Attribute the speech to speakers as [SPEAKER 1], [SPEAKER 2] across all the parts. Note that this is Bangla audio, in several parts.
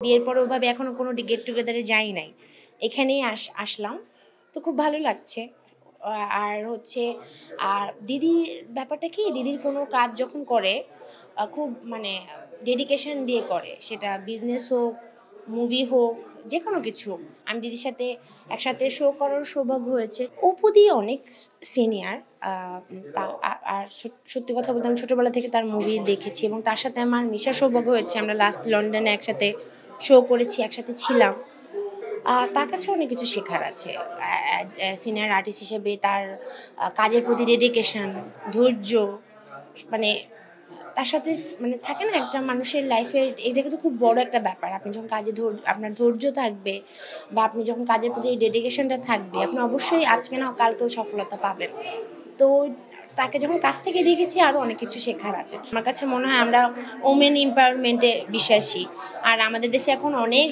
[SPEAKER 1] বিয়ের পরে ওভাবে এখনো কোনো গেট টুগেদারে যাই নাই, এখানেই আসলাম, তো খুব ভালো লাগছে। আর হচ্ছে আর দিদির ব্যাপারটা কি, দিদির কোনো কাজ যখন করে খুব মানে ডেডিকেশন দিয়ে করে, সেটা বিজনেস হোক, মুভি হোক, যে কোনো কিছু। আমি দিদির সাথে একসাথে শো করার সৌভাগ্য হয়েছে। অপু দি অনেক সিনিয়র, আর সত্যি কথা বলতে আমি ছোটোবেলা থেকে তার মুভি দেখেছি এবং তার সাথে আমার মিশার সৌভাগ্য হয়েছে। আমরা লাস্ট লন্ডনে একসাথে শো করেছি, একসাথে ছিলাম। তার কাছে অনেক কিছু শেখার আছে। সিনিয়র আর্টিস্ট হিসেবে তার কাজের প্রতি ডেডিকেশন, ধৈর্য, মানে তার সাথে মানে থাকে না একটা মানুষের লাইফে, এটা কিন্তু খুব বড় একটা ব্যাপার। আপনি যখন কাজে আপনার ধৈর্য থাকবে বা আপনি যখন কাজের প্রতি ডেডিকেশনটা থাকবে, আপনি অবশ্যই আজকে না কালকেও সফলতা পাবেন। তো তাকে যখন কাছ থেকে দেখেছি আরও অনেক কিছু শেখার আছে। আমার কাছে মনে হয় আমরা ওমেন এম্পাওয়ারমেন্টে বিশ্বাসী, আর আমাদের দেশে এখন অনেক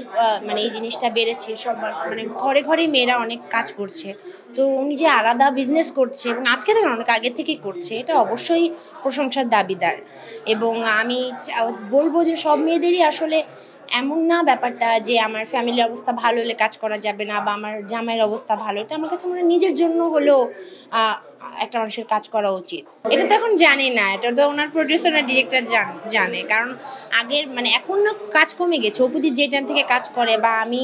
[SPEAKER 1] মানে এই জিনিসটা বেড়েছে, সব মানে ঘরে ঘরে মেয়েরা অনেক কাজ করছে। তো উনি যে আলাদা বিজনেস করছে এবং আজকে দেখেন অনেক আগে থেকেই করছে, এটা অবশ্যই প্রশংসার দাবিদার। এবং আমি বলবো যে সব মেয়েদেরই আসলে এমন না ব্যাপারটা যে আমার ফ্যামিলির অবস্থা ভালো হলে কাজ করা যাবে না বা আমার জামাইয়ের অবস্থা ভালো, এটা আমার কাছে মনে হয় নিজের জন্য হলেও একটা মানুষের কাজ করা উচিত। এটা তো এখন জানি না, এটা তো ওনার প্রডিউসার না ডিরেক্টর জানে, কারণ আগের মানে এখন না কাজ কমে গেছে। অপুদি যে টাইম থেকে কাজ করে বা আমি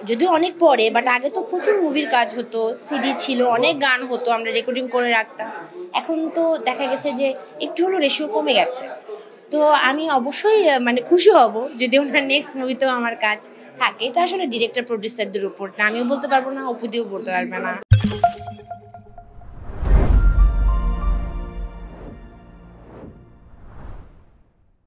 [SPEAKER 1] যদিও অনেক পরে, বাট আগে তো প্রচুর মুভির কাজ হতো, সিডি ছিল, অনেক গান হতো, আমরা রেকর্ডিং করে রাখতাম। এখন তো দেখা গেছে যে একটু হলো রেশিও কমে গেছে। তো আমি অবশ্যই মানে খুশি হব যদি ওনার নেক্সট মুভিতেও আমার কাজ থাকে। এটা আসলে ডিরেক্টর প্রডিউসারদের উপর না, আমিও বলতে পারবো না, অপুদিও বলতে পারবে না।